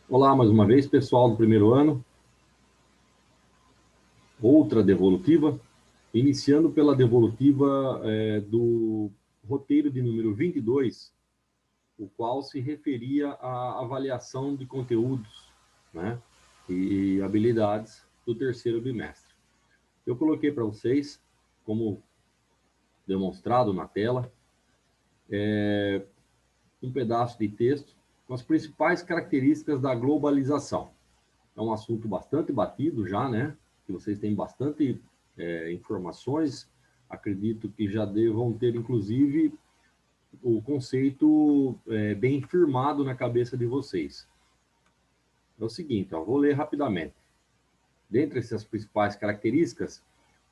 Olá, mais uma vez, pessoal do primeiro ano. Outra devolutiva, iniciando pela devolutiva do roteiro de número 22, o qual se referia à avaliação de conteúdos, né, e habilidades do terceiro bimestre. Eu coloquei para vocês, como demonstrado na tela, um pedaço de texto com as principais características da globalização. É um assunto bastante batido já, né? Que vocês têm bastante informações. Acredito que já devam ter, inclusive, o conceito bem firmado na cabeça de vocês. É o seguinte, ó, vou ler rapidamente. Dentre essas principais características,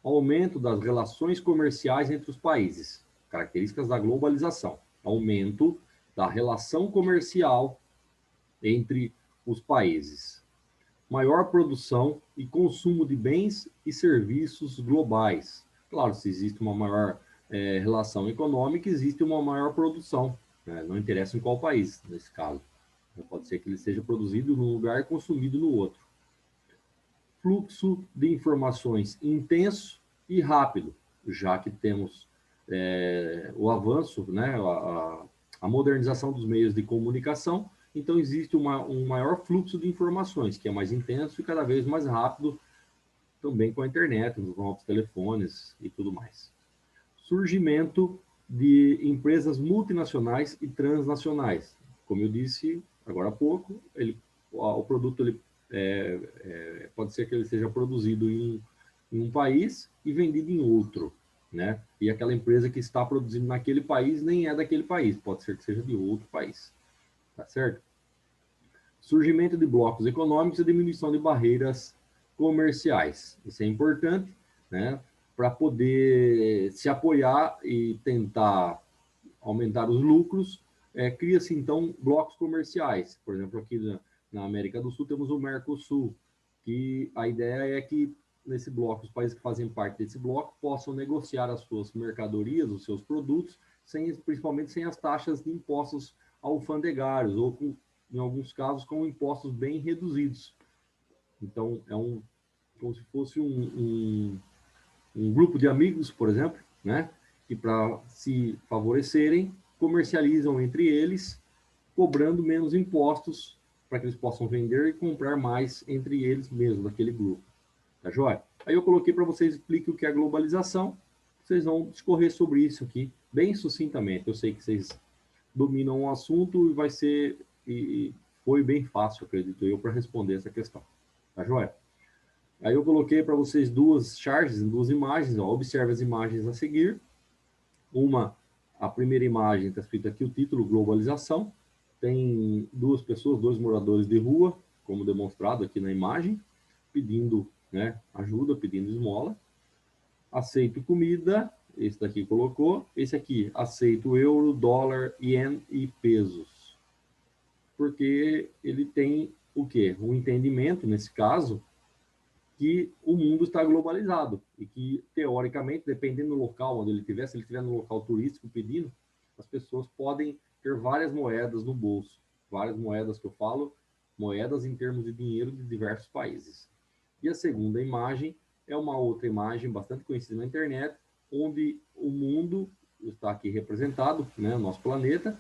aumento das relações comerciais entre os países, características da globalização, aumento da relação comercial entre os países, maior produção e consumo de bens e serviços globais. Claro, se existe uma maior relação econômica, existe uma maior produção, né? Não interessa em qual país, nesse caso. Pode ser que ele seja produzido num lugar e consumido no outro. Fluxo de informações intenso e rápido, já que temos o avanço, né, a modernização dos meios de comunicação, então existe um maior fluxo de informações, que é mais intenso e cada vez mais rápido, também com a internet, nos novos telefones e tudo mais. Surgimento de empresas multinacionais e transnacionais. Como eu disse agora há pouco, o produto pode ser que ele seja produzido em um país e vendido em outro, né? E aquela empresa que está produzindo naquele país nem é daquele país, pode ser que seja de outro país, tá certo? Surgimento de blocos econômicos e diminuição de barreiras comerciais. Isso é importante, né? Para poder se apoiar e tentar aumentar os lucros, cria-se então blocos comerciais. Por exemplo, aqui na América do Sul temos o Mercosul, que a ideia é que nesse bloco, os países que fazem parte desse bloco possam negociar as suas mercadorias, os seus produtos, principalmente sem as taxas de impostos alfandegários, ou em alguns casos com impostos bem reduzidos. Então, como se fosse um grupo de amigos, por exemplo, né, que para se favorecerem, comercializam entre eles, cobrando menos impostos para que eles possam vender e comprar mais entre eles mesmos, daquele grupo. Tá joia? Aí eu coloquei para vocês explique o que é globalização. Vocês vão discorrer sobre isso aqui bem sucintamente. Eu sei que vocês dominam o assunto e vai ser e foi bem fácil, acredito eu, para responder essa questão. Tá joia? Aí eu coloquei para vocês duas charges, duas imagens. Ó, observe as imagens a seguir. A primeira imagem está escrito aqui o título, globalização. Tem duas pessoas, dois moradores de rua, como demonstrado aqui na imagem, pedindo, né, ajuda, pedindo esmola. Aceito comida, esse daqui colocou. Esse aqui, aceito euro, dólar, ien e pesos. Porque ele tem o quê? Um entendimento, nesse caso, que o mundo está globalizado e que, teoricamente, dependendo do local onde ele estiver, se ele estiver no local turístico pedindo, as pessoas podem ter várias moedas no bolso. Várias moedas que eu falo, moedas em termos de dinheiro de diversos países. E a segunda imagem é uma outra imagem bastante conhecida na internet, onde o mundo está aqui representado, né, o nosso planeta.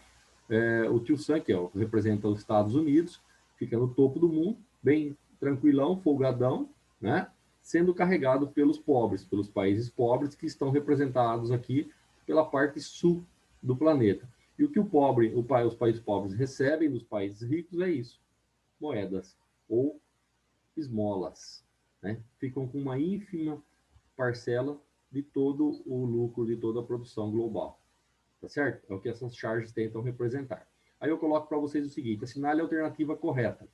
O Tio Sam, que representa os Estados Unidos, fica no topo do mundo, bem tranquilão, folgadão, né? Sendo carregado pelos pobres, pelos países pobres que estão representados aqui pela parte sul do planeta. E o que os países pobres recebem dos países ricos é isso: moedas ou esmolas, né? Ficam com uma ínfima parcela de todo o lucro, de toda a produção global. Tá certo? É o que essas charges tentam representar. Aí eu coloco para vocês o seguinte: assinale a alternativa correta.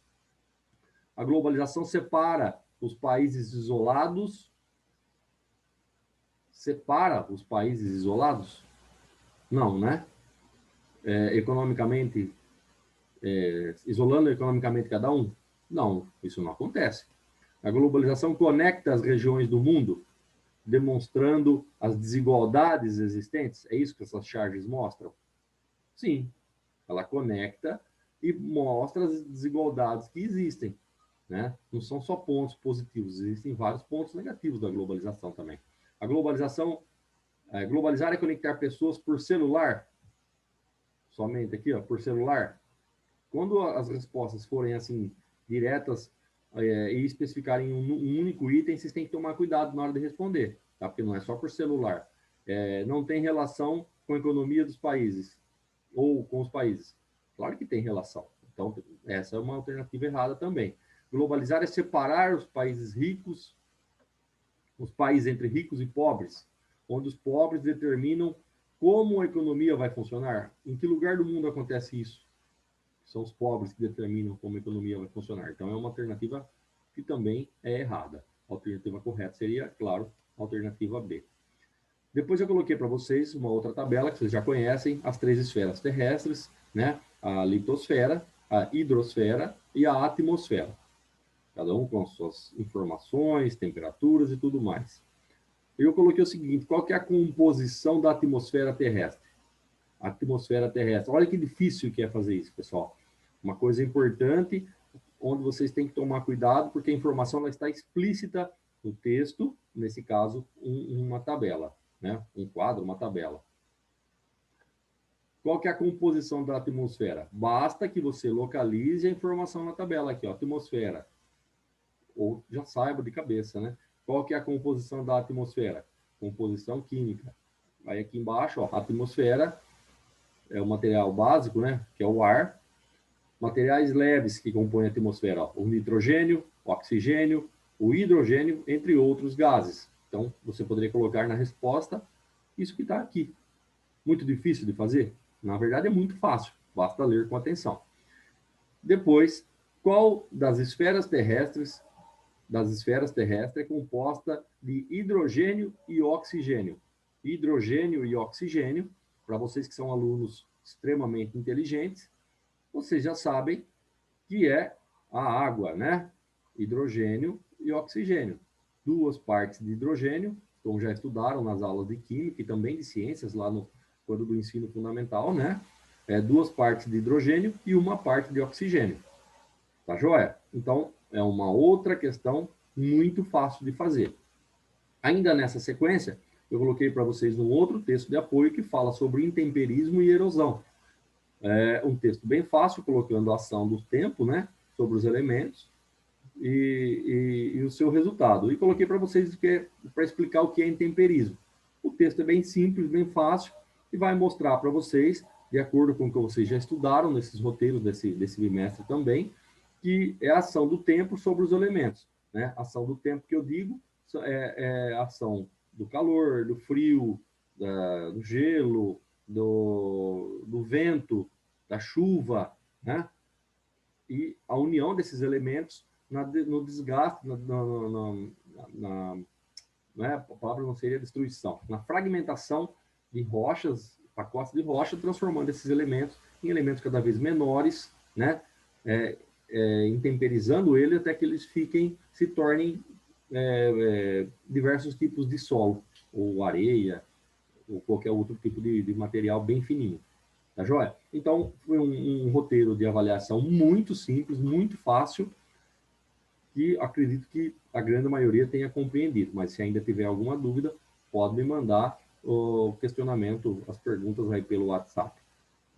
A globalização separa os países isolados? Não, né? Economicamente, isolando economicamente cada um? Não, isso não acontece. A globalização conecta as regiões do mundo, demonstrando as desigualdades existentes? É isso que essas charges mostram? Sim, ela conecta e mostra as desigualdades que existem, né? Não são só pontos positivos, existem vários pontos negativos da globalização também. A globalização, globalizar é conectar pessoas por celular, somente aqui, ó, por celular. Quando as respostas forem assim diretas e especificarem um único item, vocês têm que tomar cuidado na hora de responder, tá? Porque não é só por celular. Não tem relação com a economia dos países ou com os países. Claro que tem relação. Então, essa é uma alternativa errada também. Globalizar é separar os países ricos, os países entre ricos e pobres, onde os pobres determinam como a economia vai funcionar. Em que lugar do mundo acontece isso? São os pobres que determinam como a economia vai funcionar. Então, é uma alternativa que também é errada. A alternativa correta seria, claro, a alternativa B. Depois eu coloquei para vocês uma outra tabela que vocês já conhecem, as 3 esferas terrestres, né? A litosfera, a hidrosfera e a atmosfera. Cada um com suas informações, temperaturas e tudo mais. Eu coloquei o seguinte, qual que é a composição da atmosfera terrestre? A atmosfera terrestre. Olha que difícil que é fazer isso, pessoal. Uma coisa importante, onde vocês têm que tomar cuidado, porque a informação ela está explícita no texto, nesse caso, uma tabela, né? Um quadro, uma tabela. Qual que é a composição da atmosfera? Basta que você localize a informação na tabela aqui, ó, atmosfera. Ou já saiba de cabeça, né? Qual que é a composição da atmosfera? Composição química. Aí aqui embaixo, ó, a atmosfera é o material básico, né? Que é o ar. Materiais leves que compõem a atmosfera, ó, o nitrogênio, o oxigênio, o hidrogênio, entre outros gases. Então, você poderia colocar na resposta isso que está aqui. Muito difícil de fazer? Na verdade, é muito fácil, basta ler com atenção. Depois, qual das esferas terrestres é composta de hidrogênio e oxigênio? Hidrogênio e oxigênio, para vocês que são alunos extremamente inteligentes, vocês já sabem que é a água, né? Hidrogênio e oxigênio. 2 partes de hidrogênio, como já estudaram nas aulas de química e também de ciências lá no quando do ensino fundamental, né? 2 partes de hidrogênio e 1 parte de oxigênio. Tá joia? Então, é uma outra questão muito fácil de fazer. Ainda nessa sequência, eu coloquei para vocês um outro texto de apoio que fala sobre intemperismo e erosão. É um texto bem fácil, colocando a ação do tempo, né? Sobre os elementos e o seu resultado. E coloquei para vocês para explicar o que é intemperismo. O texto é bem simples, bem fácil, e vai mostrar para vocês, de acordo com o que vocês já estudaram nesses roteiros desse bimestre também, que é a ação do tempo sobre os elementos. Né? A ação do tempo que eu digo é a ação do calor, do frio, do gelo, do vento, da chuva, né? E a união desses elementos no desgaste, né? A palavra não seria destruição, na fragmentação de rochas, pacotes de rocha, transformando esses elementos em elementos cada vez menores, né? Intemperizando ele até que eles se tornem diversos tipos de solo, ou areia, ou qualquer outro tipo de material bem fininho. Tá joia? Então, foi um roteiro de avaliação muito simples, muito fácil, que acredito que a grande maioria tenha compreendido, mas se ainda tiver alguma dúvida, pode me mandar o questionamento, as perguntas aí pelo WhatsApp.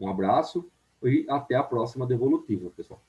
Um abraço e até a próxima devolutiva, pessoal.